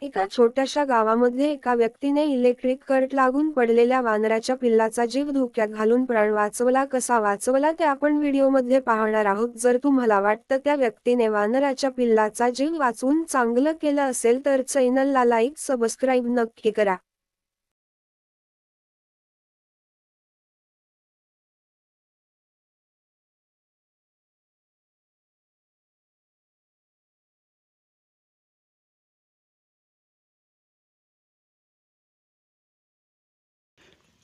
एका छोट्याशा गावामध्ये एका व्यक्तीने इलेक्ट्रिक करंट लागून पडलेल्या वानराच्या पिल्लाचा जीव धोक्यात घालून प्राण वाचवला. कसा वाचवला ते आपण व्हिडिओमध्ये पाहणार आहोत. जर तुम्हाला वाटतं त्या व्यक्तीने वानराच्या पिल्लाचा जीव वाचवून चांगलं केलं असेल तर चॅनलला लाईक सबस्क्राईब नक्की करा.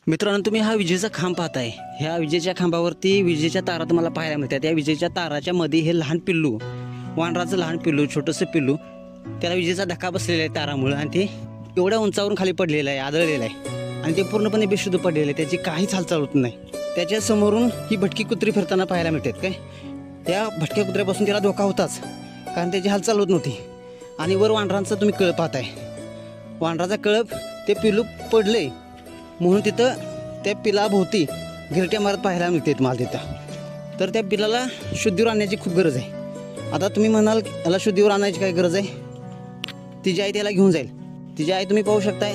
मित्रांनो, तुम्ही हा विजेचा खांब पाहताय. ह्या विजेच्या खांबावरती विजेच्या तारा तुम्हाला पाहायला मिळतात. त्या विजेच्या ताराच्या मध्ये हे लहान पिल्लू, वानराचं लहान पिल्लू, छोटंसं पिल्लू, त्याला विजेचा धक्का बसलेला आहे तारामुळं आणि ते एवढ्या उंचावरून खाली पडलेलं आहे, आदळलेलं आहे आणि ते पूर्णपणे बेशुद्ध पडलेलं आहे. त्याची काहीच हालचाल होत नाही. त्याच्या समोरून ही भटकी कुत्री फिरताना पाहायला मिळतात. काय त्या भटक्या कुत्र्यापासून त्याला धोका होताच, कारण त्याची हालचाल होत नव्हती. आणि वर वानरांचा तुम्ही कळप पाहताय. वानराचा कळप ते पिल्लू पडले म्हणून तिथं त्या पिलाभोवती गिरट्या मारत पाहायला मिळते तुम्हाला तिथं. तर त्या पिलाला शुद्धीवर आणण्याची खूप गरज आहे. आता तुम्ही म्हणाल याला शुद्धीवर आणायची काय गरज आहे? तिची आई त्याला घेऊन जाईल. तिची आई तुम्ही पाहू शकताय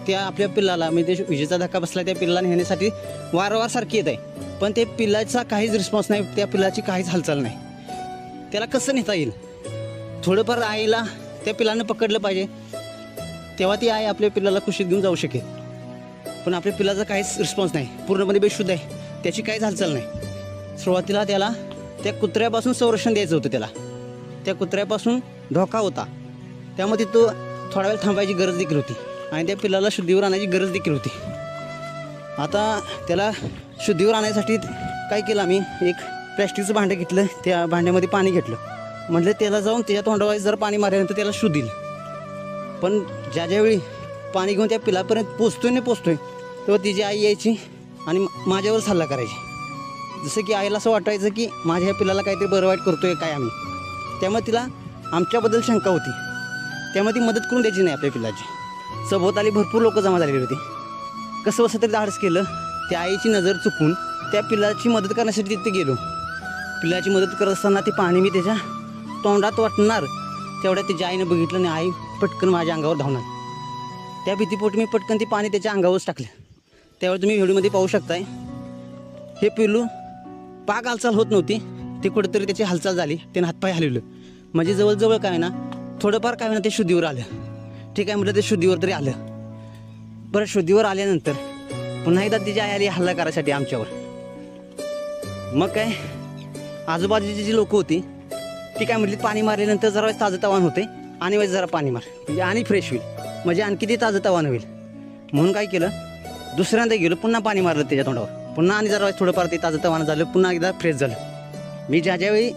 त्या आपल्या पिल्लाला, म्हणजे विजेचा धक्का बसला त्या पिल्लाला नेण्यासाठी वारंवार सारखी येत आहे, पण ते पिल्लाचा काहीच रिस्पॉन्स नाही, त्या पिल्लाची काहीच हालचाल नाही. त्याला कसं नेता येईल? थोडंफार आईला त्या पिल्लानं पकडलं पाहिजे, तेव्हा ती आई आपल्या पिल्लाला कुशीत घेऊन जाऊ शकेल. पण आपल्या पिल्लाचा काहीच रिस्पॉन्स नाही, पूर्णपणे बेशुद्ध आहे, त्याची काहीच हालचाल नाही. सुरुवातीला त्याला त्या कुत्र्यापासून संरक्षण द्यायचं होतं. त्याला त्या कुत्र्यापासून धोका होता, त्यामुळे तो थोडा वेळ थांबायची गरज देखील होती आणि त्या पिल्लाला शुद्धीवर आणायची गरज देखील होती. आता त्याला शुद्धीवर आणण्यासाठी काय केलं आम्ही, एक प्लॅस्टिकचं भांडं घेतलं, त्या भांड्यामध्ये पाणी घेतलं. म्हटलं त्याला जाऊन त्याच्या तोंडावर जर पाणी मारल्यानंतर त्याला शोध येईल. पण ज्यावेळी पाणी घेऊन त्या पिलापर्यंत पोचतोय तेव्हा तिची आई यायची आणि माझ्यावर सल्ला करायची. जसं की आईला असं वाटायचं की माझ्या ह्या पिलाला काहीतरी बरं वाईट करतोय काय आम्ही. त्यामुळे तिला आमच्याबद्दल शंका होती, त्यामुळे ती मदत करून द्यायची नाही आपल्या पिलाची. सभोवताली भरपूर लोक जमा झालेली होती. कसं बसं तरी धाडस केलं, त्या आईची नजर चुकून त्या पिलाची मदत करण्यासाठी तिथे गेलो. पिलाची मदत करत असताना ते पाणी मी त्याच्या तोंडात वाटणार तेवढ्या त्याच्या आईनं बघितलं आणि आई पटकन माझ्या अंगावर धावणार. त्या भीतीपोटी मी पटकन ते पाणी त्याच्या अंगावरच टाकलं. त्यावेळी तुम्ही व्हिडिओमध्ये पाहू शकताय हे पिल्लू पाक हालचाल होत नव्हती, ते कुठेतरी त्याची हालचाल झाली, त्यानं हातपाय हलवलं, म्हणजे जवळजवळ काय ना थोडंफार काय ना ते शुद्धीवर आलं. ठीक आहे म्हटलं, ते शुद्धीवर तरी आलं. बरं, शुद्धीवर आल्यानंतर पुन्हा एकदा तिची आई आली हल्ला करायसाठी आमच्यावर. मग काय आजूबाजूची जी लोक होती ती काय म्हटली, पाणी मारल्यानंतर जरा ताजं तवान होते आणि वेळेस जरा पाणी मार, म्हणजे आणि फ्रेश होईल, म्हणजे आणखी ते ताजं तवान होईल. म्हणून काय केलं, दुसऱ्यांदा गेलो, पुन्हा पाणी मारलं त्याच्या तोंडावर, पुन्हा आणि जरा थोडंफार ते ताजं तवानं झालं, पुन्हा एकदा फ्रेश झालं. मी ज्यावेळी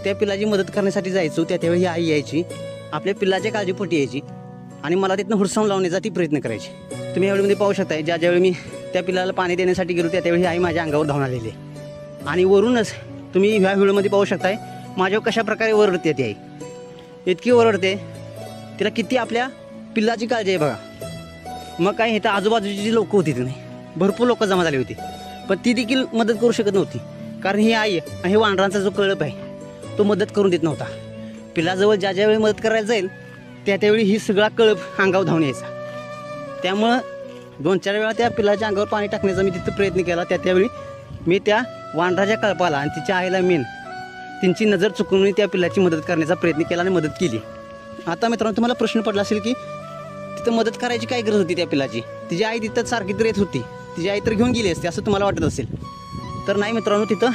त्या पिल्लाची मदत करण्यासाठी जायचो त्यावेळी ही आई यायची, आपल्या पिल्लाच्या काळजीपोटी यायची आणि मला तिथनं हुडसावून लावण्याचा ती प्रयत्न करायची. तुम्ही यावेळी पाहू शकताय ज्यावेळी मी त्या पिल्लाला पाणी देण्यासाठी गेलो त्यावेळी ही आई माझ्या अंगावर धावून आलेली आहे. आणि वरूनच तुम्ही ह्या व्हिडिओमध्ये पाहू शकताय माझ्यावर कशा प्रकारे ओरडते ती आई. इतकी ओरडते, तिला किती आपल्या पिल्लाची काळजी आहे बघा. मग काय, इथं आजूबाजूची जी लोकं होती तिने भरपूर लोक जमा झाली होती, पण ती देखील मदत करू शकत नव्हती, कारण ही आई आणि हे वानरांचा जो कळप आहे तो मदत करून देत नव्हता. पिल्लाजवळ ज्यावेळी मदत करायला जाईल त्यावेळी ही सगळा कळप अंगावर धावून यायचा. त्यामुळं 2-4 वेळा त्या पिल्लाच्या अंगावर पाणी टाकण्याचा मी तिथं प्रयत्न केला. त्यावेळी मी त्या वानराच्या कळपाला आणि तिच्या आईला त्यांची नजर चुकवून त्या पिल्लाची मदत करण्याचा प्रयत्न केला आणि मदत केली. आता मित्रांनो, तुम्हाला प्रश्न पडला असेल की तिथं मदत करायची काय गरज होती त्या पिल्लाची, तिची आई तिथं सारखी तर येत होती, तिची आई तर घेऊन गेली असते असं तुम्हाला वाटत असेल. तर नाही मित्रांनो, तिथं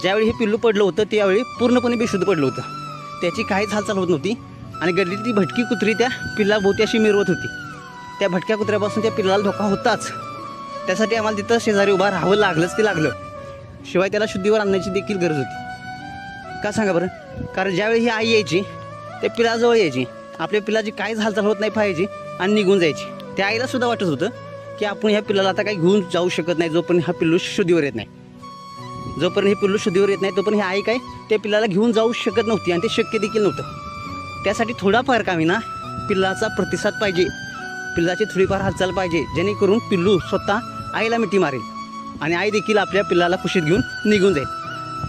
ज्यावेळी हे पिल्लू पडलं होतं त्यावेळी पूर्णपणे बेशुद्ध पडलं होतं, त्याची काहीच हालचाल होत नव्हती आणि गल्लीत ती भटकी कुत्री त्या पिल्लाभोवती अशी मिरवत होती. त्या भटक्या कुत्र्यापासून त्या पिल्लाला धोका होताच, त्यासाठी आम्हाला तिथं शेजारी उभा राहावं लागलंच ते लागलं. शिवाय त्याला शुद्धीवर आणण्याची देखील गरज होती. का सांगा बरं? कारण ज्यावेळी ही आई यायची त्या पिलाजवळ यायची, आपल्या पिलाची काहीच हालचाल होत नाही पाहिजे आणि निघून जायची. त्या आईला सुद्धा वाटत होतं की आपण ह्या पिल्लाला आता काही घेऊन जाऊ शकत नाही जोपर्यंत हा पिल्लू शुद्धीवर येत नाही. जोपर्यंत हे पिल्लू शुद्धीवर येत नाही तोपर्यंत ही आई काय त्या पिल्लाला घेऊन जाऊ शकत नव्हती आणि ते शक्य देखील नव्हतं. त्यासाठी थोडाफार का होईना पिल्लाचा प्रतिसाद पाहिजे, पिल्लाची थोडीफार हालचाल पाहिजे, जेणेकरून पिल्लू स्वतः आईला मिठी मारेल आणि आई देखील आपल्या पिल्लाला कुशीत घेऊन निघून जाईल.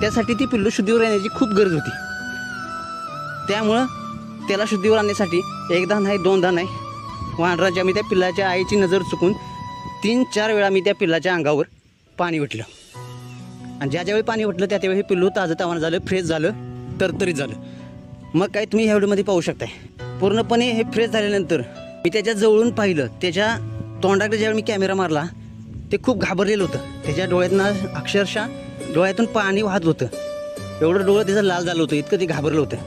त्यासाठी ती पिल्लू शुद्धीवर येण्याची खूप गरज होती. त्यामुळं त्याला शुद्धीवर आणण्यासाठी एकदा नाही दोनदा नाही, वानराच्या मी त्या पिल्लाच्या आईची नजर चुकून 3-4 वेळा मी त्या पिल्लाच्या अंगावर पाणी उठलं. आणि ज्यावेळी पाणी उठलं त्यावेळी हे पिल्लू ताजं तावानं झालं, फ्रेश झालं, तरतरीत झालं. मग काय तुम्ही ह्या व्हिडिओमध्ये पाहू शकताय. पूर्णपणे हे फ्रेश झाल्यानंतर मी त्याच्या जवळून पाहिलं. त्याच्या तोंडाकडे ज्यावेळी मी कॅमेरा मारला ते खूप घाबरलेलं होतं. त्याच्या डोळ्यातनं अक्षरशः डोळ्यातून पाणी वाहत होतं. एवढं डोळं त्याचं लाल झालं होतं, इतकं ते घाबरलं होतं.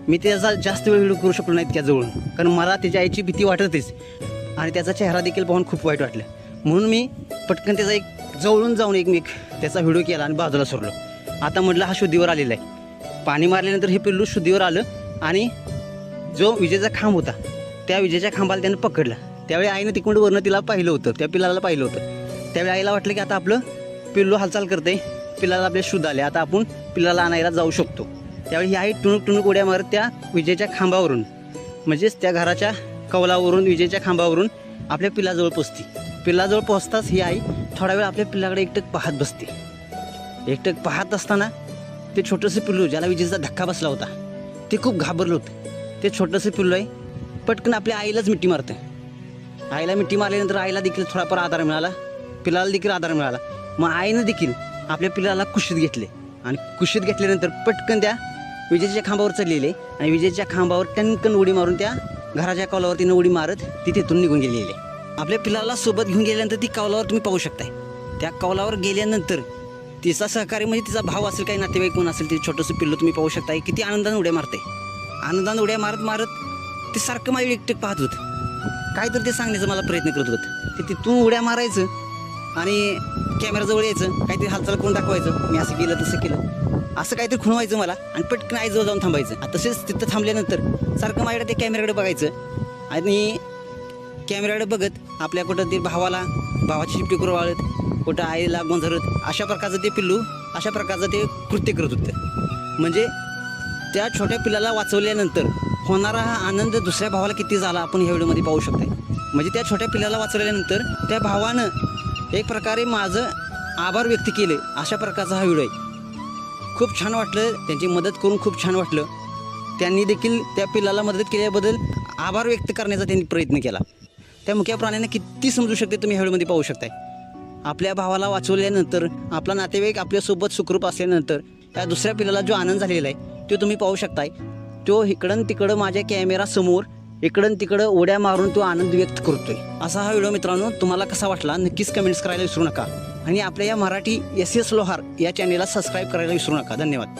मी त्याचा जास्त वेळ व्हिडिओ करू शकलो नाही इतक्या जवळून, कारण मला त्याच्या आईची भीती वाटतच आणि त्याचा चेहरा देखील पाहून खूप वाईट वाटलं. म्हणून मी पटकन त्याचा एक जवळून जाऊन एक त्याचा व्हिडिओ केला आणि बाजूला सोडलो. आता म्हटलं हा शुद्धीवर आलेला आहे. पाणी मारल्यानंतर हे पिल्लू शुद्धीवर आलं आणि जो विजेचा खांब होता त्या विजेच्या खांबाला त्यानं पकडला. त्यावेळी आईनं तिकडून वरनं तिला पाहिलं होतं, त्या पिल्लाला पाहिलं होतं. त्यावेळी आईला वाटलं की आता आपलं पिल्लू हालचाल करते, पिल्लाला आपले शुद्ध आले, आता आपण पिल्लाला आणायला जाऊ शकतो. त्यावेळी ही आई टुणूक टुणूक उड्या मारत त्या विजेच्या खांबावरून, म्हणजेच त्या घराच्या कौलावरून, विजेच्या खांबावरून आपल्या पिल्लाजवळ पोचते. पिल्लाजवळ पोचताच ही आई थोडा वेळ आपल्या पिल्लाकडे एकटक पाहत बसते. एकटक पाहत असताना ते छोटंसं पिल्लू ज्याला विजेचा धक्का बसला होता ते खूप घाबरलं होतं. ते छोटंसं पिल्लू आहे पटकन आपल्या आईलाच मिठी मारतं. आईला मिठी मारल्यानंतर आईला देखील थोडाफार आधार मिळाला, पिल्लाला देखील आधार मिळाला. मग आईनं देखील आपल्या पिल्लाला कुशीत घेतले आणि कुशीत घेतल्यानंतर पटकन त्या विजेच्या खांबावर चढलेले आणि विजेच्या खांबावर टणकन उडी मारून त्या घराच्या कौलावर तिनं उडी मारत ती तिथून निघून गेलेली. आपल्या पिल्लाला सोबत घेऊन गेल्यानंतर ती कौलावर तुम्ही पाहू शकताय. त्या कौलावर गेल्यानंतर तिचा सहकारी म्हणजे तिचा भाव असेल, काही नातेवाईक कोण असेल, ते छोटंसं पिल्लू तुम्ही पाहू शकताय किती आनंदाने उड्या मारते. आनंदाने उड्या मारत मारत ते सारखं माझी एकटक पाहत होतं. काय तर ते सांगण्याचा मला प्रयत्न करत होतं. ते तिथून उड्या मारायचं आणि कॅमेराजवळ यायचं, काहीतरी हालचाल करून दाखवायचं, मी असं केलं तसं केलं, असं काहीतरी खुणवायचं मला आणि पटकन आईजवळ जाऊन थांबायचं. तसेच तिथं थांबल्यानंतर सारखं माझ्याकडे ते कॅमेराकडे बघायचं आणि कॅमेराकडे बघत आपल्या कुठं ते भावाला, भावाची शिपटी करून वाळत, कुठं आईला गोंधळत, अशा प्रकारचं ते पिल्लू अशा प्रकारचं ते कृत्य करत होतं. म्हणजे त्या छोट्या पिल्लाला वाचवल्यानंतर होणारा हा आनंद दुसऱ्या भावाला किती झाला आपण ह्या व्हिडिओमध्ये पाहू शकताय. म्हणजे त्या छोट्या पिल्लाला वाचवल्यानंतर त्या भावानं एक प्रकारे माझं आभार व्यक्त केले, अशा प्रकारचा हा व्हिडिओ आहे. खूप छान वाटलं, त्यांची मदत करून खूप छान वाटलं. त्यांनी देखील त्या पिल्लाला मदत केल्याबद्दल आभार व्यक्त करण्याचा त्यांनी प्रयत्न केला. त्या मुक्या प्राण्याने किती समजू शकते तुम्ही ह्या व्हिडिओमध्ये पाहू शकताय. आपल्या भावाला वाचवल्यानंतर, आपला नातेवाईक आपल्यासोबत सुखरूप असल्यानंतर त्या दुसऱ्या पिल्लाला जो आनंद झालेला आहे तो तुम्ही पाहू शकताय. तो इकडं तिकडं माझ्या कॅमेरासमोर इकडं तिकडं उड्या मारून तो आनंद व्यक्त करतोय. असा हा व्हिडिओ मित्रांनो तुम्हाला कसा वाटला नक्कीच कमेंट्स करायला विसरू नका आणि आपल्या या मराठी SS लोहार या चॅनेलला सबस्क्राईब करायला विसरू नका. धन्यवाद.